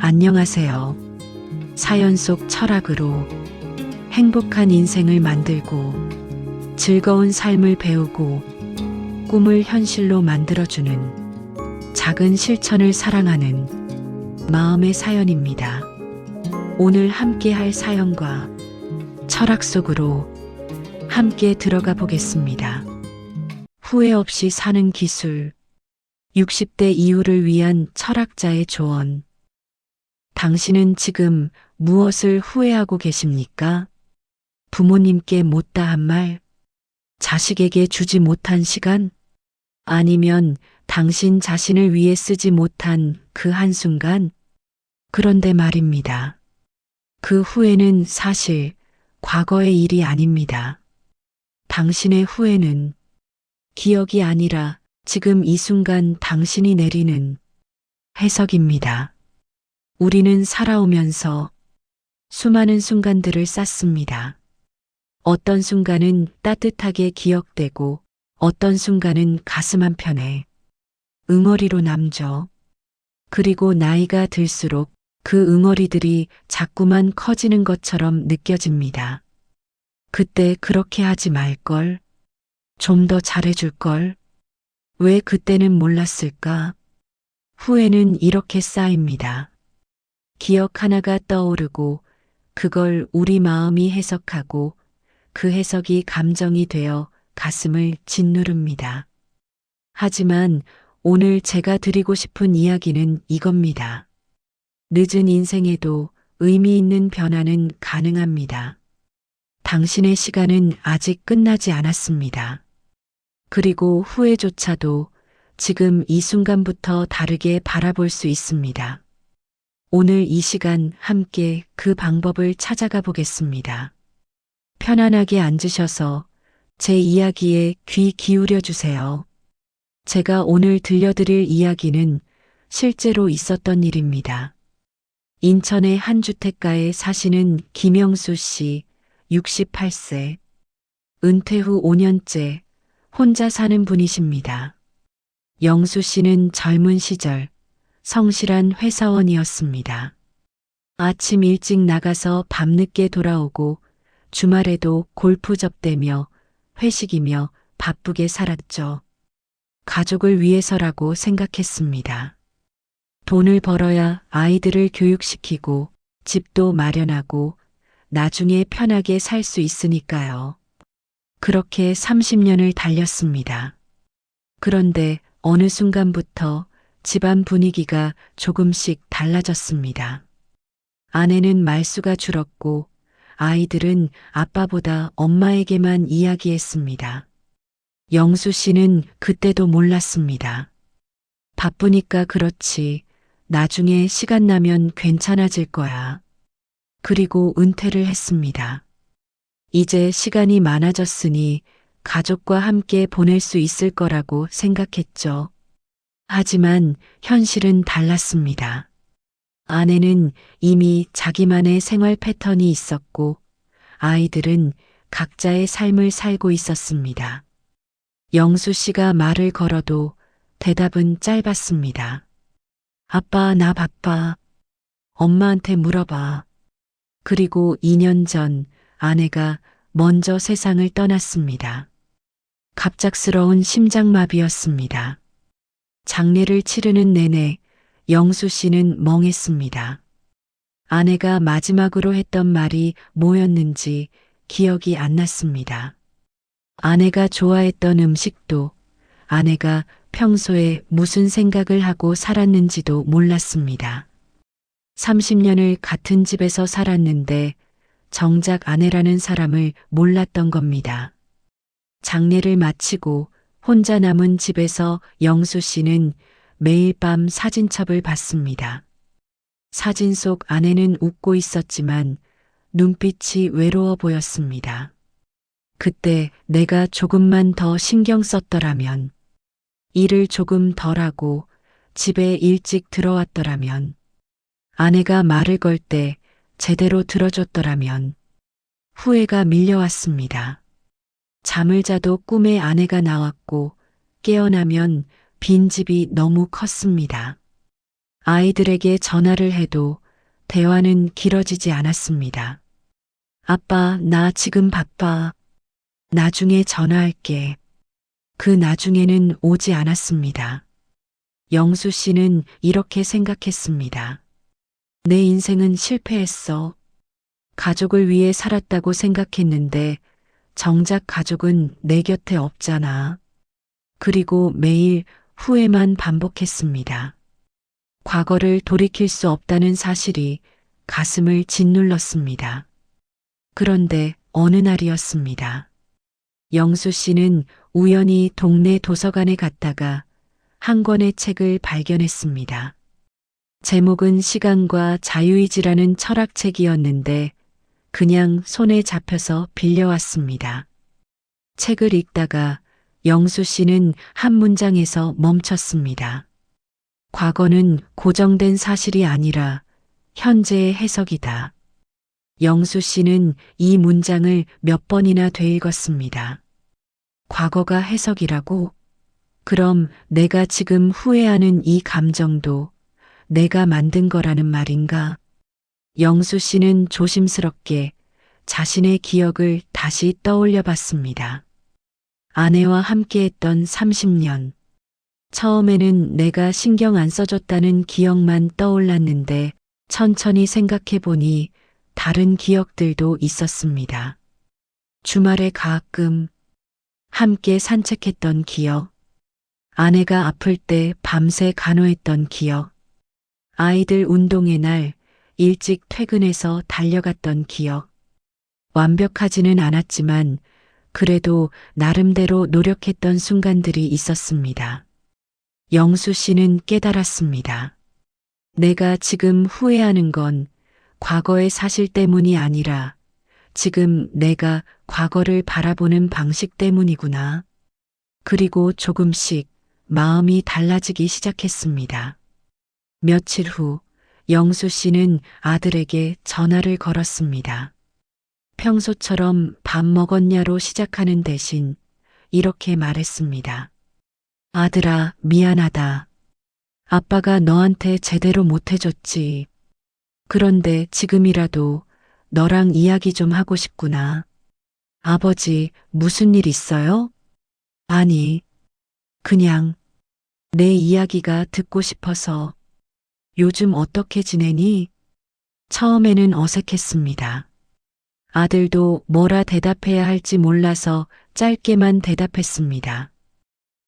안녕하세요. 사연 속 철학으로 행복한 인생을 만들고 즐거운 삶을 배우고 꿈을 현실로 만들어주는 작은 실천을 사랑하는 마음의 사연입니다. 오늘 함께 할 사연과 철학 속으로 함께 들어가 보겠습니다. 후회 없이 사는 기술, 60대 이후를 위한 철학자의 조언. 당신은 지금 무엇을 후회하고 계십니까? 부모님께 못다한 말, 자식에게 주지 못한 시간, 아니면 당신 자신을 위해 쓰지 못한 그 한순간? 그런데 말입니다. 그 후회는 사실 과거의 일이 아닙니다. 당신의 후회는 기억이 아니라 지금 이 순간 당신이 내리는 해석입니다. 우리는 살아오면서 수많은 순간들을 쌓습니다. 어떤 순간은 따뜻하게 기억되고 어떤 순간은 가슴 한편에 응어리로 남죠. 그리고 나이가 들수록 그 응어리들이 자꾸만 커지는 것처럼 느껴집니다. 그때 그렇게 하지 말걸. 좀 더 잘해줄걸. 왜 그때는 몰랐을까? 후회는 이렇게 쌓입니다. 기억 하나가 떠오르고 그걸 우리 마음이 해석하고 그 해석이 감정이 되어 가슴을 짓누릅니다. 하지만 오늘 제가 드리고 싶은 이야기는 이겁니다. 늦은 인생에도 의미 있는 변화는 가능합니다. 당신의 시간은 아직 끝나지 않았습니다. 그리고 후회조차도 지금 이 순간부터 다르게 바라볼 수 있습니다. 오늘 이 시간 함께 그 방법을 찾아가 보겠습니다. 편안하게 앉으셔서 제 이야기에 귀 기울여 주세요. 제가 오늘 들려드릴 이야기는 실제로 있었던 일입니다. 인천의 한 주택가에 사시는 김영수 씨, 68세. 은퇴 후 5년째 혼자 사는 분이십니다. 영수 씨는 젊은 시절 성실한 회사원이었습니다. 아침 일찍 나가서 밤늦게 돌아오고 주말에도 골프 접대며 회식이며 바쁘게 살았죠. 가족을 위해서라고 생각했습니다. 돈을 벌어야 아이들을 교육시키고 집도 마련하고 나중에 편하게 살 수 있으니까요. 그렇게 30년을 달렸습니다. 그런데 어느 순간부터 집안 분위기가 조금씩 달라졌습니다. 아내는 말수가 줄었고 아이들은 아빠보다 엄마에게만 이야기했습니다. 영수 씨는 그때도 몰랐습니다. 바쁘니까 그렇지. 나중에 시간 나면 괜찮아질 거야. 그리고 은퇴를 했습니다. 이제 시간이 많아졌으니 가족과 함께 보낼 수 있을 거라고 생각했죠. 하지만 현실은 달랐습니다. 아내는 이미 자기만의 생활 패턴이 있었고 아이들은 각자의 삶을 살고 있었습니다. 영수 씨가 말을 걸어도 대답은 짧았습니다. 아빠, 나 바빠. 엄마한테 물어봐. 그리고 2년 전 아내가 먼저 세상을 떠났습니다. 갑작스러운 심장마비였습니다. 장례를 치르는 내내 영수 씨는 멍했습니다. 아내가 마지막으로 했던 말이 뭐였는지 기억이 안 났습니다. 아내가 좋아했던 음식도, 아내가 평소에 무슨 생각을 하고 살았는지도 몰랐습니다. 30년을 같은 집에서 살았는데 정작 아내라는 사람을 몰랐던 겁니다. 장례를 마치고 혼자 남은 집에서 영수 씨는 매일 밤 사진첩을 봤습니다. 사진 속 아내는 웃고 있었지만 눈빛이 외로워 보였습니다. 그때 내가 조금만 더 신경 썼더라면, 일을 조금 덜 하고 집에 일찍 들어왔더라면, 아내가 말을 걸 때 제대로 들어줬더라면, 후회가 밀려왔습니다. 잠을 자도 꿈에 아내가 나왔고 깨어나면 빈집이 너무 컸습니다. 아이들에게 전화를 해도 대화는 길어지지 않았습니다. 아빠, 나 지금 바빠. 나중에 전화할게. 그 나중에는 오지 않았습니다. 영수 씨는 이렇게 생각했습니다. 내 인생은 실패했어. 가족을 위해 살았다고 생각했는데 정작 가족은 내 곁에 없잖아. 그리고 매일 후회만 반복했습니다. 과거를 돌이킬 수 없다는 사실이 가슴을 짓눌렀습니다. 그런데 어느 날이었습니다. 영수 씨는 우연히 동네 도서관에 갔다가 한 권의 책을 발견했습니다. 제목은 시간과 자유의지라는 철학책이었는데 그냥 손에 잡혀서 빌려왔습니다. 책을 읽다가 영수 씨는 한 문장에서 멈췄습니다. 과거는 고정된 사실이 아니라 현재의 해석이다. 영수 씨는 이 문장을 몇 번이나 되읽었습니다. 과거가 해석이라고? 그럼 내가 지금 후회하는 이 감정도 내가 만든 거라는 말인가? 영수 씨는 조심스럽게 자신의 기억을 다시 떠올려 봤습니다. 아내와 함께했던 30년. 처음에는 내가 신경 안 써줬다는 기억만 떠올랐는데 천천히 생각해 보니 다른 기억들도 있었습니다. 주말에 가끔 함께 산책했던 기억, 아내가 아플 때 밤새 간호했던 기억, 아이들 운동회 날 일찍 퇴근해서 달려갔던 기억. 완벽하지는 않았지만 그래도 나름대로 노력했던 순간들이 있었습니다. 영수 씨는 깨달았습니다. 내가 지금 후회하는 건 과거의 사실 때문이 아니라 지금 내가 과거를 바라보는 방식 때문이구나. 그리고 조금씩 마음이 달라지기 시작했습니다. 며칠 후 영수 씨는 아들에게 전화를 걸었습니다. 평소처럼 밥 먹었냐로 시작하는 대신 이렇게 말했습니다. 아들아, 미안하다. 아빠가 너한테 제대로 못해줬지. 그런데 지금이라도 너랑 이야기 좀 하고 싶구나. 아버지, 무슨 일 있어요? 아니, 그냥 내 이야기가 듣고 싶어서. 요즘 어떻게 지내니? 처음에는 어색했습니다. 아들도 뭐라 대답해야 할지 몰라서 짧게만 대답했습니다.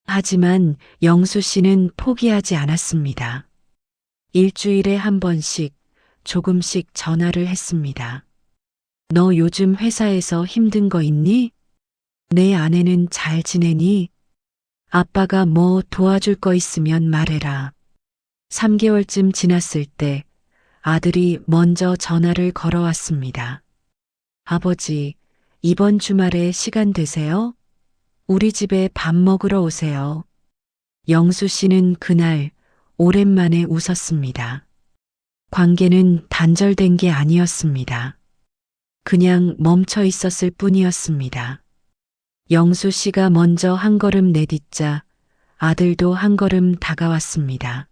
하지만 영수 씨는 포기하지 않았습니다. 일주일에 한 번씩 조금씩 전화를 했습니다. 너 요즘 회사에서 힘든 거 있니? 내 아내는 잘 지내니? 아빠가 뭐 도와줄 거 있으면 말해라. 3개월쯤 지났을 때 아들이 먼저 전화를 걸어왔습니다. 아버지, 이번 주말에 시간 되세요? 우리 집에 밥 먹으러 오세요. 영수 씨는 그날 오랜만에 웃었습니다. 관계는 단절된 게 아니었습니다. 그냥 멈춰 있었을 뿐이었습니다. 영수 씨가 먼저 한 걸음 내딛자 아들도 한 걸음 다가왔습니다.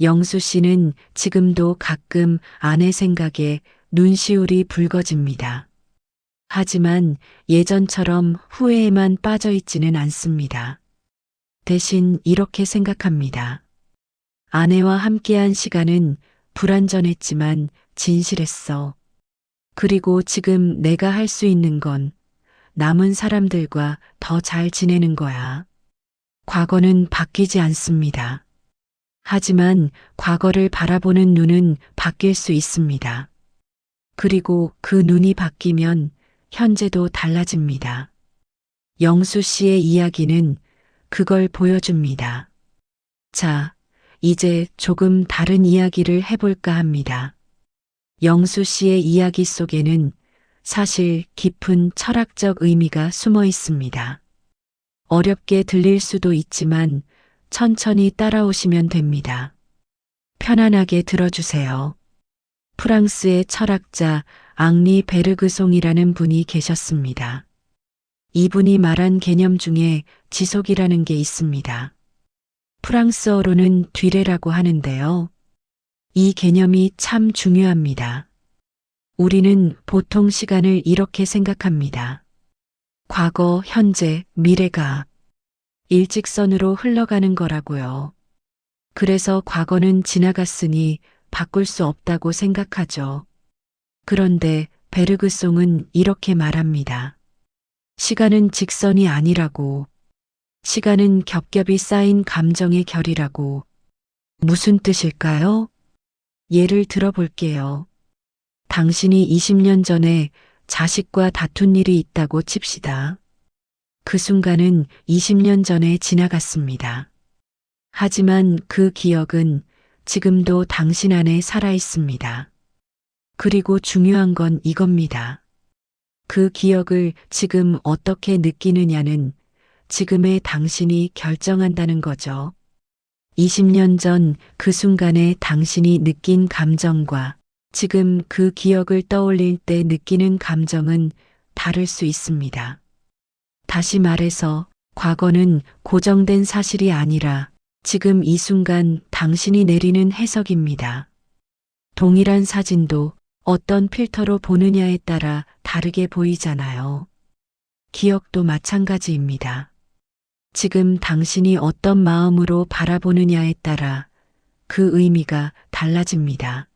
영수 씨는 지금도 가끔 아내 생각에 눈시울이 붉어집니다. 하지만 예전처럼 후회에만 빠져 있지는 않습니다. 대신 이렇게 생각합니다. 아내와 함께한 시간은 불완전했지만 진실했어. 그리고 지금 내가 할 수 있는 건 남은 사람들과 더 잘 지내는 거야. 과거는 바뀌지 않습니다. 하지만 과거를 바라보는 눈은 바뀔 수 있습니다. 그리고 그 눈이 바뀌면 현재도 달라집니다. 영수 씨의 이야기는 그걸 보여줍니다. 자, 이제 조금 다른 이야기를 해볼까 합니다. 영수 씨의 이야기 속에는 사실 깊은 철학적 의미가 숨어 있습니다. 어렵게 들릴 수도 있지만 천천히 따라오시면 됩니다. 편안하게 들어주세요. 프랑스의 철학자 앙리 베르그송이라는 분이 계셨습니다. 이분이 말한 개념 중에 지속이라는 게 있습니다. 프랑스어로는 뒤레라고 하는데요. 이 개념이 참 중요합니다. 우리는 보통 시간을 이렇게 생각합니다. 과거, 현재, 미래가 일직선으로 흘러가는 거라고요. 그래서 과거는 지나갔으니 바꿀 수 없다고 생각하죠. 그런데 베르그송은 이렇게 말합니다. 시간은 직선이 아니라고. 시간은 겹겹이 쌓인 감정의 결이라고. 무슨 뜻일까요? 예를 들어볼게요. 당신이 20년 전에 자식과 다툰 일이 있다고 칩시다. 그 순간은 20년 전에 지나갔습니다. 하지만 그 기억은 지금도 당신 안에 살아 있습니다. 그리고 중요한 건 이겁니다. 그 기억을 지금 어떻게 느끼느냐는 지금의 당신이 결정한다는 거죠. 20년 전 그 순간에 당신이 느낀 감정과 지금 그 기억을 떠올릴 때 느끼는 감정은 다를 수 있습니다. 다시 말해서 과거는 고정된 사실이 아니라 지금 이 순간 당신이 내리는 해석입니다. 동일한 사진도 어떤 필터로 보느냐에 따라 다르게 보이잖아요. 기억도 마찬가지입니다. 지금 당신이 어떤 마음으로 바라보느냐에 따라 그 의미가 달라집니다.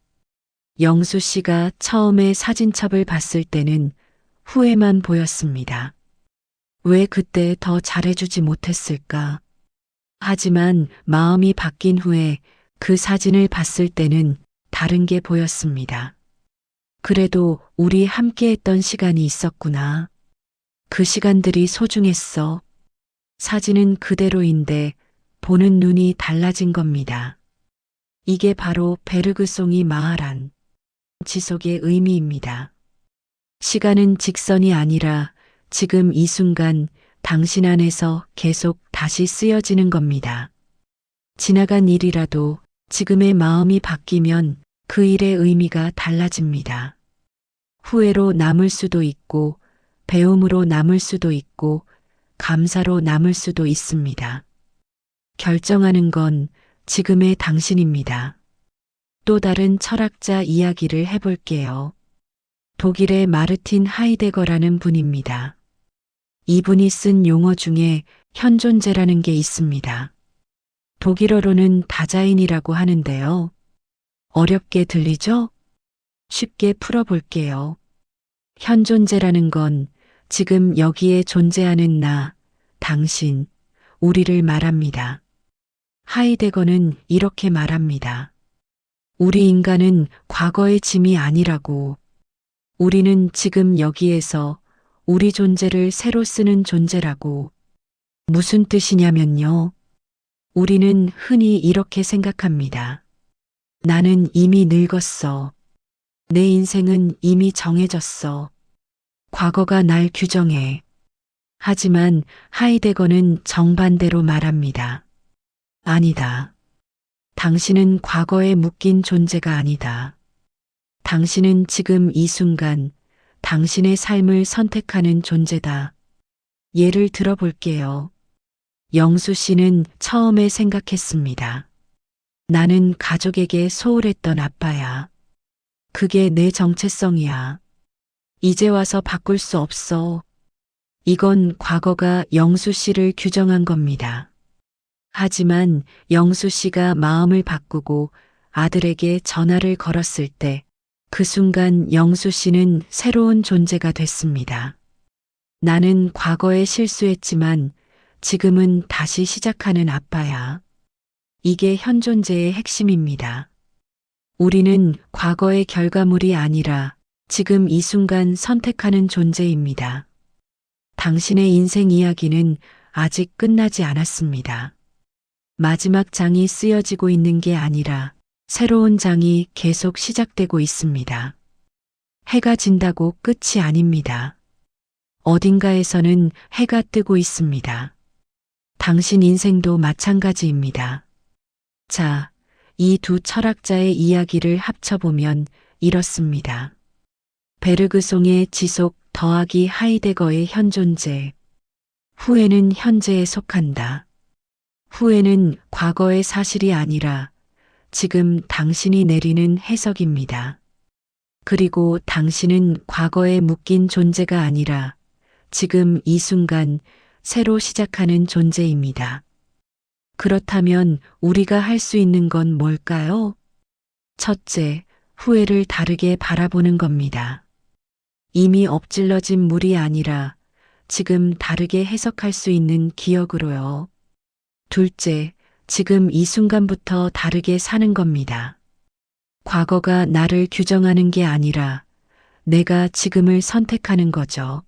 영수 씨가 처음에 사진첩을 봤을 때는 후회만 보였습니다. 왜 그때 더 잘해주지 못했을까? 하지만 마음이 바뀐 후에 그 사진을 봤을 때는 다른 게 보였습니다. 그래도 우리 함께했던 시간이 있었구나. 그 시간들이 소중했어. 사진은 그대로인데 보는 눈이 달라진 겁니다. 이게 바로 베르그송이 말한 지속의 의미입니다. 시간은 직선이 아니라 지금 이 순간 당신 안에서 계속 다시 쓰여지는 겁니다. 지나간 일이라도 지금의 마음이 바뀌면 그 일의 의미가 달라집니다. 후회로 남을 수도 있고 배움으로 남을 수도 있고 감사로 남을 수도 있습니다. 결정하는 건 지금의 당신입니다. 또 다른 철학자 이야기를 해볼게요. 독일의 마르틴 하이데거라는 분입니다. 이분이 쓴 용어 중에 현존재라는 게 있습니다. 독일어로는 다자인이라고 하는데요. 어렵게 들리죠? 쉽게 풀어볼게요. 현존재라는 건 지금 여기에 존재하는 나, 당신, 우리를 말합니다. 하이데거는 이렇게 말합니다. 우리 인간은 과거의 짐이 아니라고. 우리는 지금 여기에서 우리 존재를 새로 쓰는 존재라고. 무슨 뜻이냐면요. 우리는 흔히 이렇게 생각합니다. 나는 이미 늙었어. 내 인생은 이미 정해졌어. 과거가 날 규정해. 하지만 하이데거는 정반대로 말합니다. 아니다. 당신은 과거에 묶인 존재가 아니다. 당신은 지금 이 순간 당신의 삶을 선택하는 존재다. 예를 들어볼게요. 영수 씨는 처음에 생각했습니다. 나는 가족에게 소홀했던 아빠야. 그게 내 정체성이야. 이제 와서 바꿀 수 없어. 이건 과거가 영수 씨를 규정한 겁니다. 하지만 영수 씨가 마음을 바꾸고 아들에게 전화를 걸었을 때 그 순간 영수 씨는 새로운 존재가 됐습니다. 나는 과거에 실수했지만 지금은 다시 시작하는 아빠야. 이게 현존재의 핵심입니다. 우리는 과거의 결과물이 아니라 지금 이 순간 선택하는 존재입니다. 당신의 인생 이야기는 아직 끝나지 않았습니다. 마지막 장이 쓰여지고 있는 게 아니라 새로운 장이 계속 시작되고 있습니다. 해가 진다고 끝이 아닙니다. 어딘가에서는 해가 뜨고 있습니다. 당신 인생도 마찬가지입니다. 자, 이 두 철학자의 이야기를 합쳐보면 이렇습니다. 베르그송의 지속 더하기 하이데거의 현존재. 후회는 현재에 속한다. 후회는 과거의 사실이 아니라 지금 당신이 내리는 해석입니다. 그리고 당신은 과거에 묶인 존재가 아니라 지금 이 순간 새로 시작하는 존재입니다. 그렇다면 우리가 할 수 있는 건 뭘까요? 첫째, 후회를 다르게 바라보는 겁니다. 이미 엎질러진 물이 아니라 지금 다르게 해석할 수 있는 기억으로요. 둘째, 지금 이 순간부터 다르게 사는 겁니다. 과거가 나를 규정하는 게 아니라 내가 지금을 선택하는 거죠.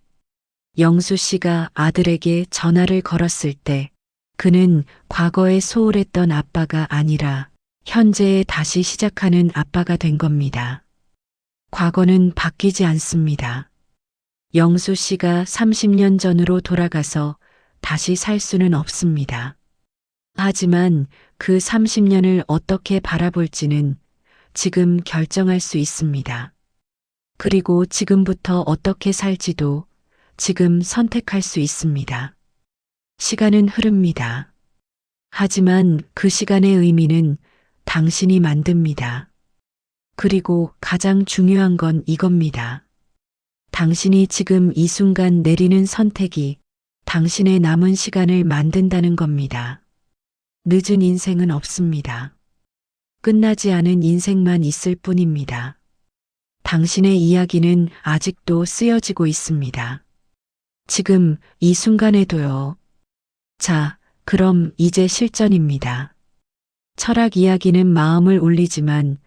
영수 씨가 아들에게 전화를 걸었을 때 그는 과거에 소홀했던 아빠가 아니라 현재에 다시 시작하는 아빠가 된 겁니다. 과거는 바뀌지 않습니다. 영수 씨가 30년 전으로 돌아가서 다시 살 수는 없습니다. 하지만 그 30년을 어떻게 바라볼지는 지금 결정할 수 있습니다. 그리고 지금부터 어떻게 살지도 지금 선택할 수 있습니다. 시간은 흐릅니다. 하지만 그 시간의 의미는 당신이 만듭니다. 그리고 가장 중요한 건 이겁니다. 당신이 지금 이 순간 내리는 선택이 당신의 남은 시간을 만든다는 겁니다. 늦은 인생은 없습니다. 끝나지 않은 인생만 있을 뿐입니다. 당신의 이야기는 아직도 쓰여지고 있습니다. 지금 이 순간에도요. 자, 그럼 이제 실전입니다. 철학 이야기는 마음을 울리지만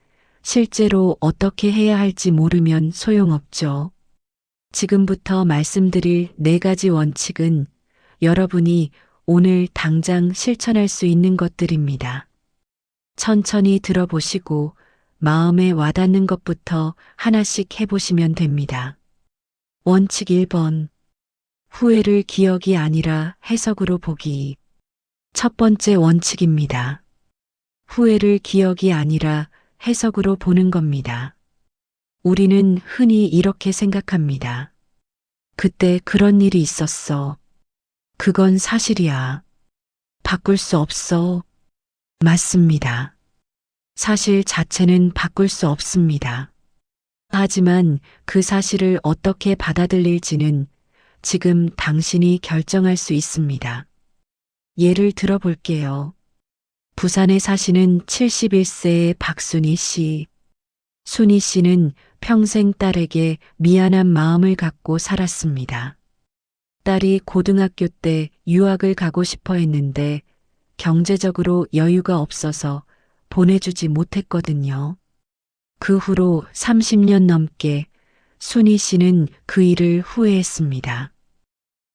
실제로 어떻게 해야 할지 모르면 소용없죠. 지금부터 말씀드릴 4가지 원칙은 여러분이 오늘 당장 실천할 수 있는 것들입니다. 천천히 들어보시고 마음에 와닿는 것부터 하나씩 해보시면 됩니다. 원칙 1번. 후회를 기억이 아니라 해석으로 보기. 첫 번째 원칙입니다. 후회를 기억이 아니라 해석으로 보는 겁니다. 우리는 흔히 이렇게 생각합니다. 그때 그런 일이 있었어. 그건 사실이야. 바꿀 수 없어. 맞습니다. 사실 자체는 바꿀 수 없습니다. 하지만 그 사실을 어떻게 받아들일지는 지금 당신이 결정할 수 있습니다. 예를 들어 볼게요. 부산에 사시는 71세의 박순희 씨. 순희 씨는 평생 딸에게 미안한 마음을 갖고 살았습니다. 딸이 고등학교 때 유학을 가고 싶어 했는데 경제적으로 여유가 없어서 보내주지 못했거든요. 그 후로 30년 넘게 순희 씨는 그 일을 후회했습니다.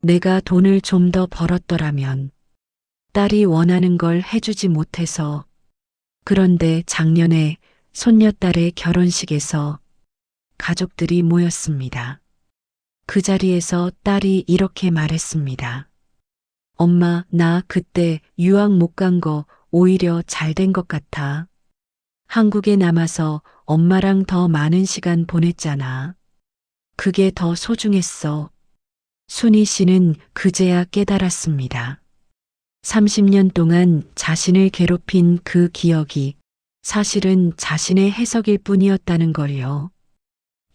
내가 돈을 좀 더 벌었더라면 딸이 원하는 걸 해주지 못해서. 그런데 작년에 손녀딸의 결혼식에서 가족들이 모였습니다. 그 자리에서 딸이 이렇게 말했습니다. 엄마, 나 그때 유학 못 간 거 오히려 잘 된 것 같아. 한국에 남아서 엄마랑 더 많은 시간 보냈잖아. 그게 더 소중했어. 순희 씨는 그제야 깨달았습니다. 30년 동안 자신을 괴롭힌 그 기억이 사실은 자신의 해석일 뿐이었다는 걸요.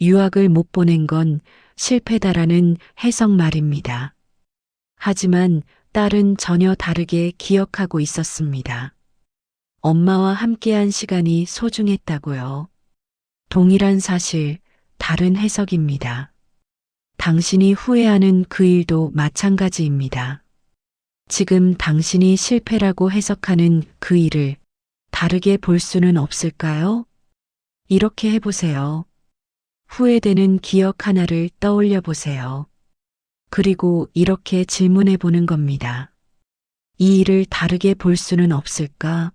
유학을 못 보낸 건 실패다라는 해석 말입니다. 하지만 딸은 전혀 다르게 기억하고 있었습니다. 엄마와 함께한 시간이 소중했다고요. 동일한 사실, 다른 해석입니다. 당신이 후회하는 그 일도 마찬가지입니다. 지금 당신이 실패라고 해석하는 그 일을 다르게 볼 수는 없을까요? 이렇게 해보세요. 후회되는 기억 하나를 떠올려 보세요. 그리고 이렇게 질문해 보는 겁니다. 이 일을 다르게 볼 수는 없을까?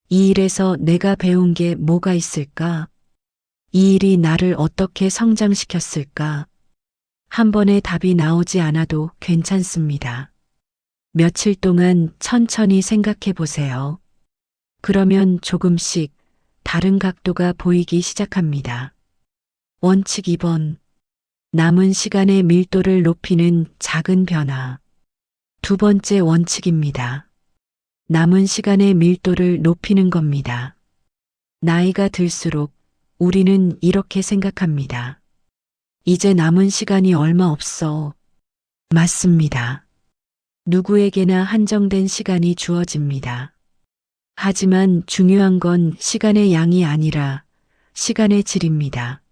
이 일에서 내가 배운 게 뭐가 있을까? 이 일이 나를 어떻게 성장시켰을까? 한 번에 답이 나오지 않아도 괜찮습니다. 며칠 동안 천천히 생각해 보세요. 그러면 조금씩 다른 각도가 보이기 시작합니다. 원칙 2번. 남은 시간의 밀도를 높이는 작은 변화. 두 번째 원칙입니다. 남은 시간의 밀도를 높이는 겁니다. 나이가 들수록 우리는 이렇게 생각합니다. 이제 남은 시간이 얼마 없어. 맞습니다. 누구에게나 한정된 시간이 주어집니다. 하지만 중요한 건 시간의 양이 아니라 시간의 질입니다.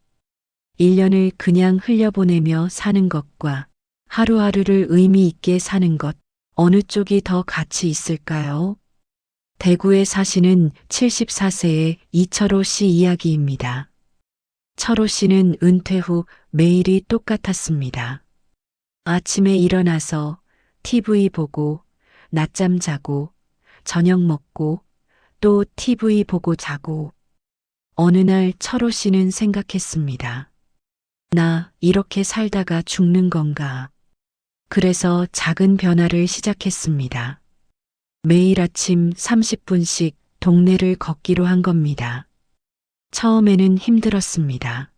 1년을 그냥 흘려보내며 사는 것과 하루하루를 의미 있게 사는 것, 어느 쪽이 더 가치 있을까요? 대구에 사시는 74세의 이철호 씨 이야기입니다. 철호 씨는 은퇴 후 매일이 똑같았습니다. 아침에 일어나서 TV 보고, 낮잠 자고, 저녁 먹고, 또 TV 보고 자고. 어느 날 철호 씨는 생각했습니다. 나 이렇게 살다가 죽는 건가? 그래서 작은 변화를 시작했습니다. 매일 아침 30분씩 동네를 걷기로 한 겁니다. 처음에는 힘들었습니다.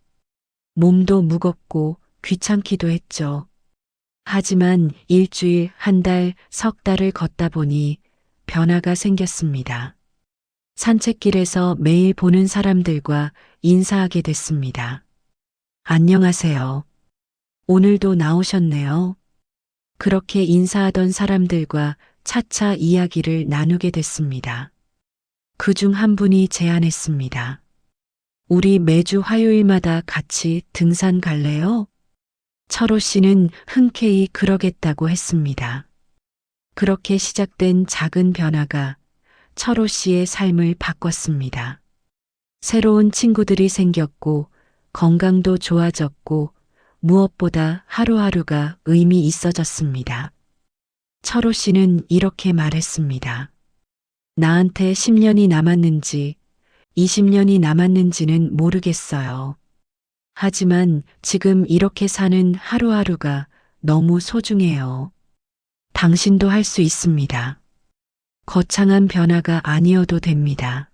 몸도 무겁고 귀찮기도 했죠. 하지만 일주일, 한 달, 석 달을 걷다 보니 변화가 생겼습니다. 산책길에서 매일 보는 사람들과 인사하게 됐습니다. 안녕하세요. 오늘도 나오셨네요. 그렇게 인사하던 사람들과 차차 이야기를 나누게 됐습니다. 그중 한 분이 제안했습니다. 우리 매주 화요일마다 같이 등산 갈래요? 철호 씨는 흔쾌히 그러겠다고 했습니다. 그렇게 시작된 작은 변화가 철호 씨의 삶을 바꿨습니다. 새로운 친구들이 생겼고 건강도 좋아졌고 무엇보다 하루하루가 의미 있어졌습니다. 철호 씨는 이렇게 말했습니다. 나한테 10년이 남았는지 20년이 남았는지는 모르겠어요. 하지만 지금 이렇게 사는 하루하루가 너무 소중해요. 당신도 할 수 있습니다. 거창한 변화가 아니어도 됩니다.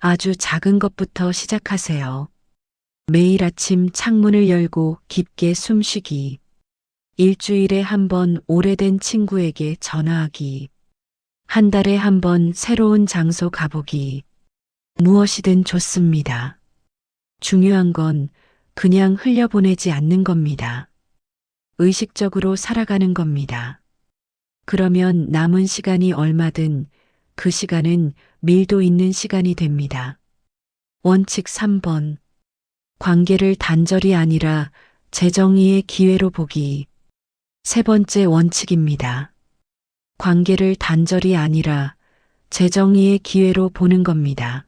아주 작은 것부터 시작하세요. 매일 아침 창문을 열고 깊게 숨쉬기. 일주일에 한 번 오래된 친구에게 전화하기. 한 달에 한 번 새로운 장소 가보기. 무엇이든 좋습니다. 중요한 건 그냥 흘려보내지 않는 겁니다. 의식적으로 살아가는 겁니다. 그러면 남은 시간이 얼마든 그 시간은 밀도 있는 시간이 됩니다. 원칙 3번. 관계를 단절이 아니라 재정의의 기회로 보기. 세 번째 원칙입니다. 관계를 단절이 아니라 재정의의 기회로 보는 겁니다.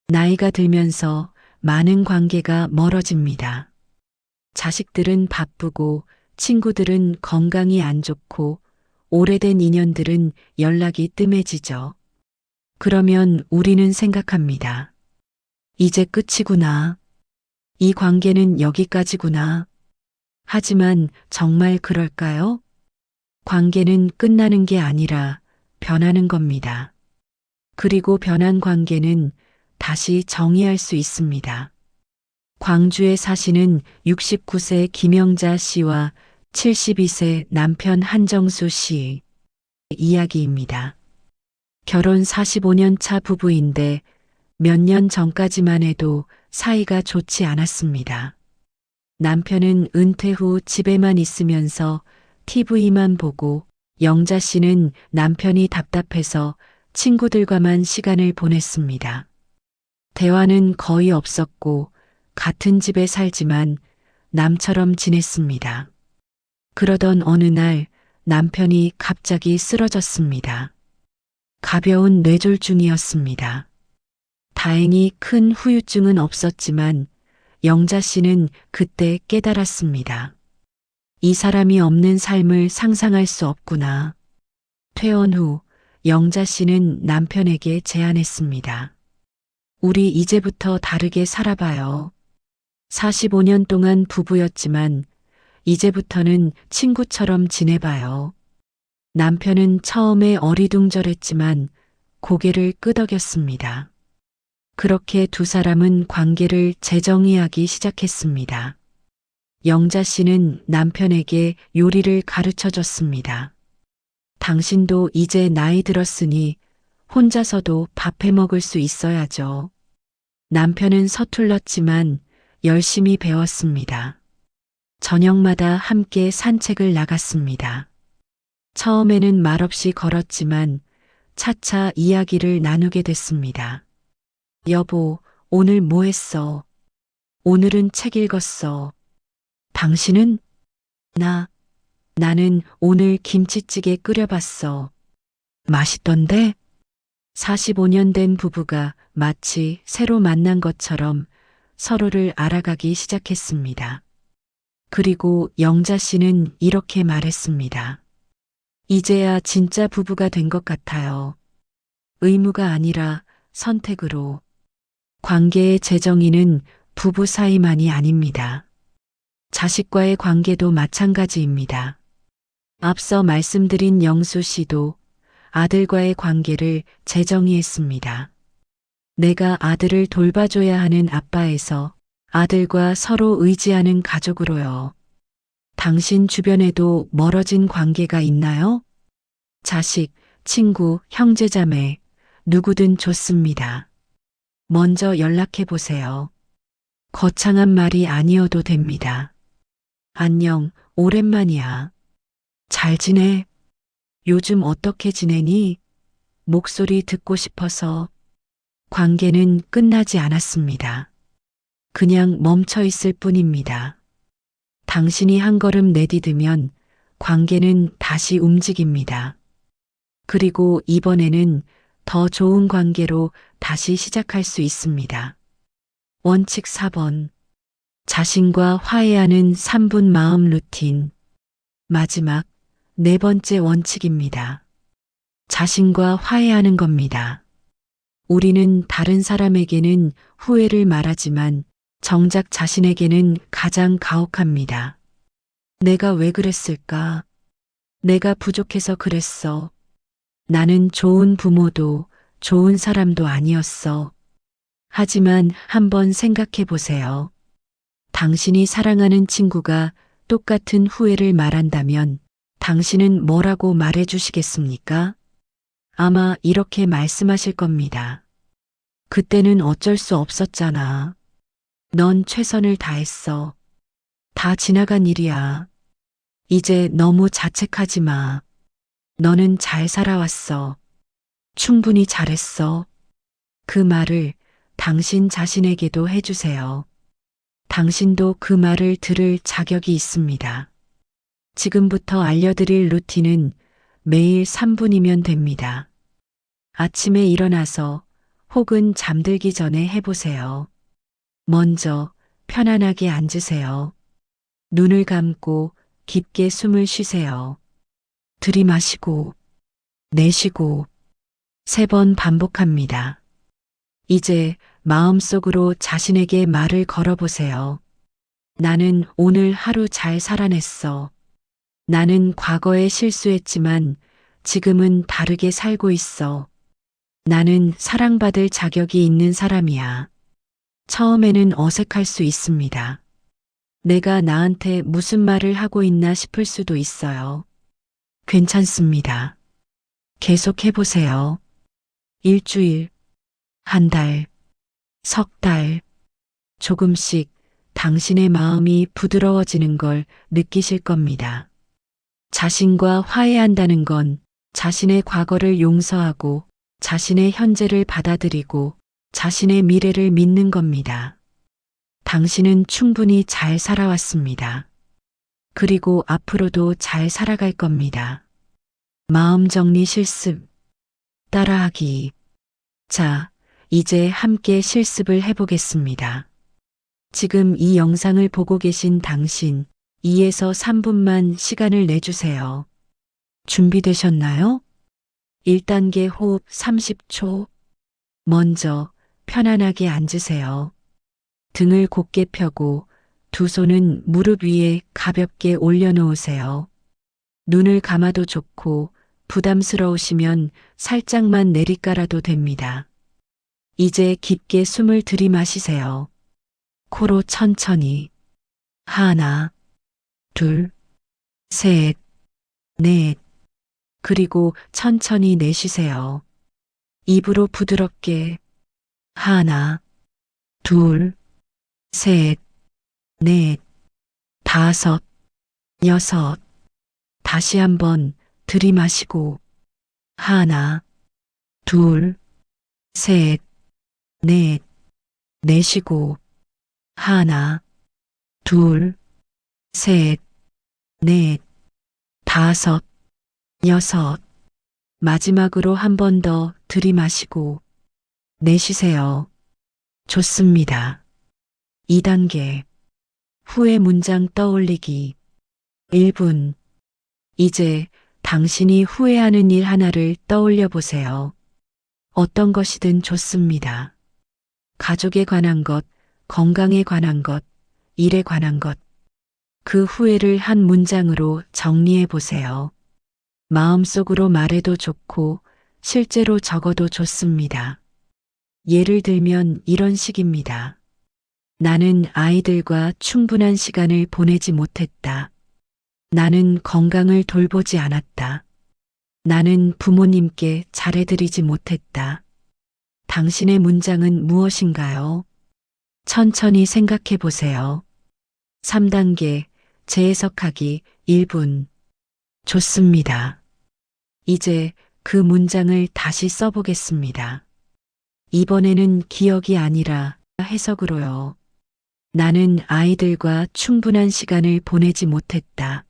나이가 들면서 많은 관계가 멀어집니다. 자식들은 바쁘고 친구들은 건강이 안 좋고 오래된 인연들은 연락이 뜸해지죠. 그러면 우리는 생각합니다. 이제 끝이구나. 이 관계는 여기까지구나. 하지만 정말 그럴까요? 관계는 끝나는 게 아니라 변하는 겁니다. 그리고 변한 관계는 다시 정의할 수 있습니다. 광주에 사시는 69세 김영자 씨와 72세 남편 한정수 씨 이야기입니다. 결혼 45년 차 부부인데 몇 년 전까지만 해도 사이가 좋지 않았습니다. 남편은 은퇴 후 집에만 있으면서 TV만 보고 영자 씨는 남편이 답답해서 친구들과만 시간을 보냈습니다. 대화는 거의 없었고 같은 집에 살지만 남처럼 지냈습니다. 그러던 어느 날 남편이 갑자기 쓰러졌습니다. 가벼운 뇌졸중이었습니다. 다행히 큰 후유증은 없었지만 영자 씨는 그때 깨달았습니다. 이 사람이 없는 삶을 상상할 수 없구나. 퇴원 후 영자 씨는 남편에게 제안했습니다. 우리 이제부터 다르게 살아봐요. 45년 동안 부부였지만 이제부터는 친구처럼 지내봐요. 남편은 처음에 어리둥절했지만 고개를 끄덕였습니다. 그렇게 두 사람은 관계를 재정의하기 시작했습니다. 영자 씨는 남편에게 요리를 가르쳐 줬습니다. 당신도 이제 나이 들었으니 혼자서도 밥 해 먹을 수 있어야죠. 남편은 서툴렀지만 열심히 배웠습니다. 저녁마다 함께 산책을 나갔습니다. 처음에는 말없이 걸었지만 차차 이야기를 나누게 됐습니다. 여보, 오늘 뭐 했어? 오늘은 책 읽었어. 당신은? 나는 오늘 김치찌개 끓여봤어. 맛있던데? 45년 된 부부가 마치 새로 만난 것처럼 서로를 알아가기 시작했습니다. 그리고 영자 씨는 이렇게 말했습니다. 이제야 진짜 부부가 된 것 같아요. 의무가 아니라 선택으로. 관계의 재정의는 부부 사이만이 아닙니다. 자식과의 관계도 마찬가지입니다. 앞서 말씀드린 영수 씨도 아들과의 관계를 재정의했습니다. 내가 아들을 돌봐줘야 하는 아빠에서 아들과 서로 의지하는 가족으로요. 당신 주변에도 멀어진 관계가 있나요? 자식, 친구, 형제자매, 누구든 좋습니다. 먼저 연락해 보세요. 거창한 말이 아니어도 됩니다. 안녕, 오랜만이야. 잘 지내? 요즘 어떻게 지내니? 목소리 듣고 싶어서. 관계는 끝나지 않았습니다. 그냥 멈춰 있을 뿐입니다. 당신이 한 걸음 내디디면 관계는 다시 움직입니다. 그리고 이번에는 더 좋은 관계로 다시 시작할 수 있습니다. 원칙 4번. 자신과 화해하는 3분 마음 루틴. 마지막 4번째 원칙입니다. 자신과 화해하는 겁니다. 우리는 다른 사람에게는 후회를 말하지만 정작 자신에게는 가장 가혹합니다. 내가 왜 그랬을까? 내가 부족해서 그랬어. 나는 좋은 부모도 좋은 사람도 아니었어. 하지만 한번 생각해 보세요. 당신이 사랑하는 친구가 똑같은 후회를 말한다면 당신은 뭐라고 말해 주시겠습니까? 아마 이렇게 말씀하실 겁니다. 그때는 어쩔 수 없었잖아. 넌 최선을 다했어. 다 지나간 일이야. 이제 너무 자책하지 마. 너는 잘 살아왔어. 충분히 잘했어. 그 말을 당신 자신에게도 해주세요. 당신도 그 말을 들을 자격이 있습니다. 지금부터 알려드릴 루틴은 매일 3분이면 됩니다. 아침에 일어나서 혹은 잠들기 전에 해보세요. 먼저 편안하게 앉으세요. 눈을 감고 깊게 숨을 쉬세요. 들이마시고 내쉬고 3번 반복합니다. 이제 마음속으로 자신에게 말을 걸어보세요. 나는 오늘 하루 잘 살아냈어. 나는 과거에 실수했지만 지금은 다르게 살고 있어. 나는 사랑받을 자격이 있는 사람이야. 처음에는 어색할 수 있습니다. 내가 나한테 무슨 말을 하고 있나 싶을 수도 있어요. 괜찮습니다. 계속 해보세요. 일주일, 한 달, 석 달, 조금씩 당신의 마음이 부드러워지는 걸 느끼실 겁니다. 자신과 화해한다는 건 자신의 과거를 용서하고 자신의 현재를 받아들이고 자신의 미래를 믿는 겁니다. 당신은 충분히 잘 살아왔습니다. 그리고 앞으로도 잘 살아갈 겁니다. 마음 정리 실습, 따라하기. 자, 이제 함께 실습을 해보겠습니다. 지금 이 영상을 보고 계신 당신, 2에서 3분만 시간을 내주세요. 준비되셨나요? 1단계 호흡 30초. 먼저 편안하게 앉으세요. 등을 곧게 펴고 두 손은 무릎 위에 가볍게 올려놓으세요. 눈을 감아도 좋고 부담스러우시면 살짝만 내리깔아도 됩니다. 이제 깊게 숨을 들이마시세요. 코로 천천히. 하나, 둘, 셋, 넷. 그리고 천천히 내쉬세요. 입으로 부드럽게. 하나, 둘, 셋, 넷, 다섯, 여섯. 다시 한번 들이마시고 하나, 둘, 셋, 넷, 내쉬고 하나, 둘, 셋, 넷, 다섯, 여섯. 마지막으로 한 번 더 들이마시고 내쉬세요. 좋습니다. 2단계. 후회 문장 떠올리기. 1분. 이제 당신이 후회하는 일 하나를 떠올려 보세요. 어떤 것이든 좋습니다. 가족에 관한 것, 건강에 관한 것, 일에 관한 것. 그 후회를 한 문장으로 정리해 보세요. 마음속으로 말해도 좋고 실제로 적어도 좋습니다. 예를 들면 이런 식입니다. 나는 아이들과 충분한 시간을 보내지 못했다. 나는 건강을 돌보지 않았다. 나는 부모님께 잘해드리지 못했다. 당신의 문장은 무엇인가요? 천천히 생각해 보세요. 3단계 재해석하기 1분. 좋습니다. 이제 그 문장을 다시 써보겠습니다. 이번에는 기억이 아니라 해석으로요. 나는 아이들과 충분한 시간을 보내지 못했다.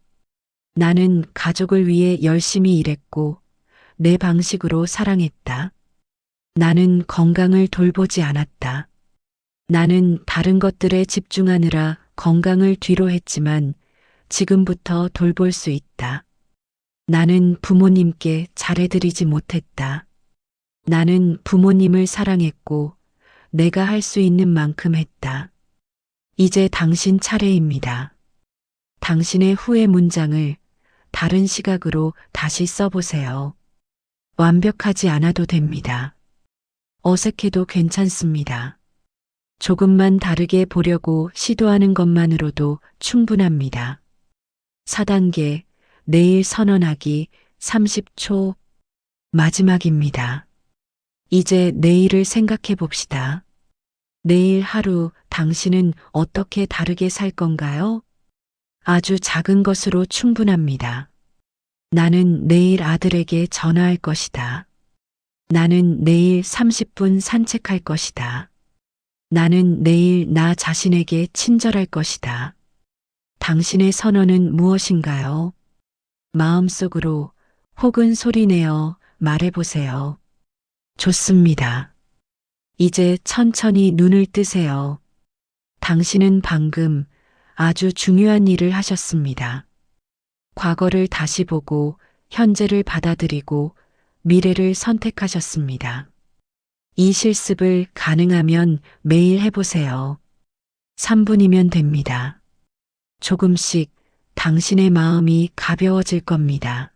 나는 가족을 위해 열심히 일했고 내 방식으로 사랑했다. 나는 건강을 돌보지 않았다. 나는 다른 것들에 집중하느라 건강을 뒤로 했지만 지금부터 돌볼 수 있다. 나는 부모님께 잘해드리지 못했다. 나는 부모님을 사랑했고 내가 할 수 있는 만큼 했다. 이제 당신 차례입니다. 당신의 후회 문장을 다른 시각으로 다시 써보세요. 완벽하지 않아도 됩니다. 어색해도 괜찮습니다. 조금만 다르게 보려고 시도하는 것만으로도 충분합니다. 4단계 내일 선언하기 30초. 마지막입니다. 이제 내일을 생각해 봅시다. 내일 하루 당신은 어떻게 다르게 살 건가요? 아주 작은 것으로 충분합니다. 나는 내일 아들에게 전화할 것이다. 나는 내일 30분 산책할 것이다. 나는 내일 나 자신에게 친절할 것이다. 당신의 선언은 무엇인가요? 마음속으로 혹은 소리내어 말해보세요. 좋습니다. 이제 천천히 눈을 뜨세요. 당신은 방금 아주 중요한 일을 하셨습니다. 과거를 다시 보고 현재를 받아들이고 미래를 선택하셨습니다. 이 실습을 가능하면 매일 해보세요. 3분이면 됩니다. 조금씩 당신의 마음이 가벼워질 겁니다.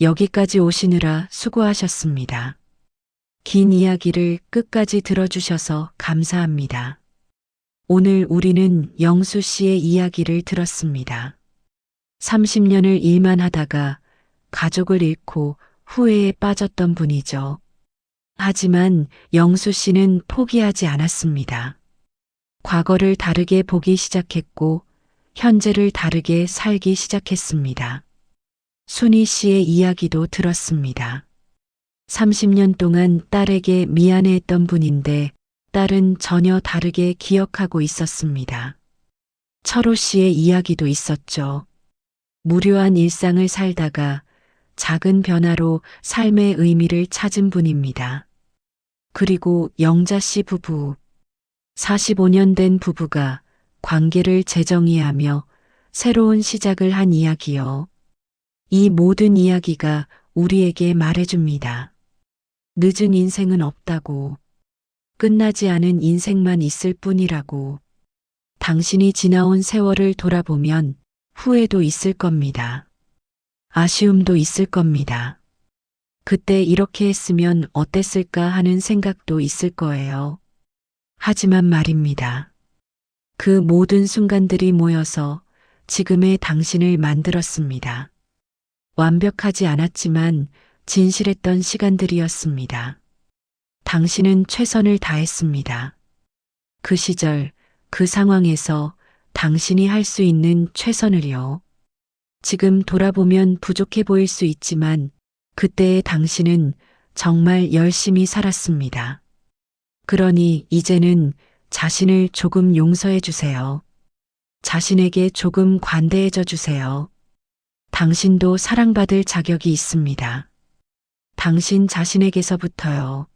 여기까지 오시느라 수고하셨습니다. 긴 이야기를 끝까지 들어주셔서 감사합니다. 오늘 우리는 영수 씨의 이야기를 들었습니다. 30년을 일만 하다가 가족을 잃고 후회에 빠졌던 분이죠. 하지만 영수 씨는 포기하지 않았습니다. 과거를 다르게 보기 시작했고 현재를 다르게 살기 시작했습니다. 순희 씨의 이야기도 들었습니다. 30년 동안 딸에게 미안해했던 분인데 딸은 전혀 다르게 기억하고 있었습니다. 철호 씨의 이야기도 있었죠. 무료한 일상을 살다가 작은 변화로 삶의 의미를 찾은 분입니다. 그리고 영자 씨 부부. 45년 된 부부가 관계를 재정의하며 새로운 시작을 한 이야기요. 이 모든 이야기가 우리에게 말해줍니다. 늦은 인생은 없다고. 끝나지 않은 인생만 있을 뿐이라고. 당신이 지나온 세월을 돌아보면 후회도 있을 겁니다. 아쉬움도 있을 겁니다. 그때 이렇게 했으면 어땠을까 하는 생각도 있을 거예요. 하지만 말입니다. 그 모든 순간들이 모여서 지금의 당신을 만들었습니다. 완벽하지 않았지만 진실했던 시간들이었습니다. 당신은 최선을 다했습니다. 그 시절, 그 상황에서 당신이 할 수 있는 최선을요. 지금 돌아보면 부족해 보일 수 있지만 그때의 당신은 정말 열심히 살았습니다. 그러니 이제는 자신을 조금 용서해 주세요. 자신에게 조금 관대해져 주세요. 당신도 사랑받을 자격이 있습니다. 당신 자신에게서부터요.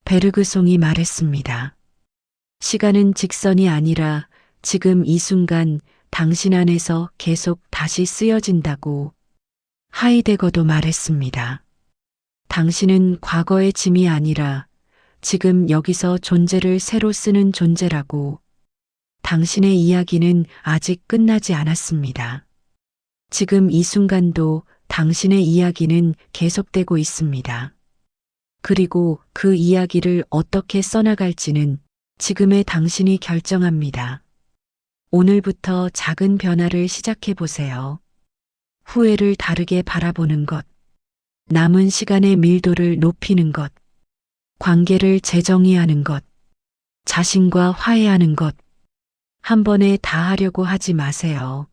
베르그송이 말했습니다. 시간은 직선이 아니라 지금 이 순간 당신 안에서 계속 다시 쓰여진다고 하이데거도 말했습니다. 당신은 과거의 짐이 아니라 지금 여기서 존재를 새로 쓰는 존재라고. 당신의 이야기는 아직 끝나지 않았습니다. 지금 이 순간도 당신의 이야기는 계속되고 있습니다. 그리고 그 이야기를 어떻게 써나갈지는 지금의 당신이 결정합니다. 오늘부터 작은 변화를 시작해 보세요. 후회를 다르게 바라보는 것, 남은 시간의 밀도를 높이는 것, 관계를 재정의하는 것, 자신과 화해하는 것, 한 번에 다 하려고 하지 마세요.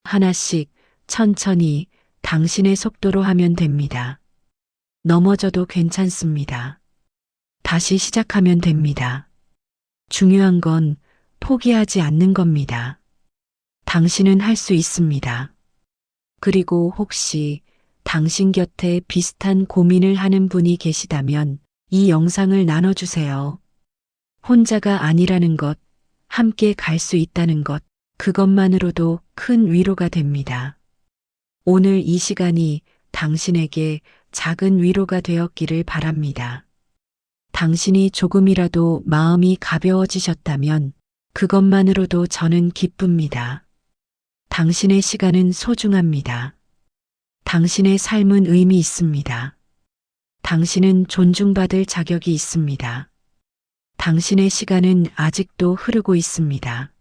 하나씩 천천히 당신의 속도로 하면 됩니다. 넘어져도 괜찮습니다. 다시 시작하면 됩니다. 중요한 건 포기하지 않는 겁니다. 당신은 할 수 있습니다. 그리고 혹시 당신 곁에 비슷한 고민을 하는 분이 계시다면 이 영상을 나눠주세요. 혼자가 아니라는 것, 함께 갈 수 있다는 것, 그것만으로도 큰 위로가 됩니다. 오늘 이 시간이 당신에게 작은 위로가 되었기를 바랍니다. 당신이 조금이라도 마음이 가벼워지셨다면 그것만으로도 저는 기쁩니다. 당신의 시간은 소중합니다. 당신의 삶은 의미 있습니다. 당신은 존중받을 자격이 있습니다. 당신의 시간은 아직도 흐르고 있습니다.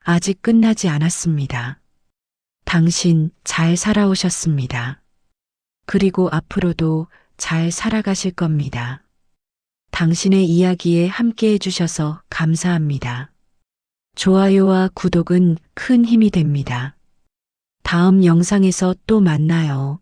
아직 끝나지 않았습니다. 당신 잘 살아오셨습니다. 그리고 앞으로도 잘 살아가실 겁니다. 당신의 이야기에 함께 해주셔서 감사합니다. 좋아요와 구독은 큰 힘이 됩니다. 다음 영상에서 또 만나요.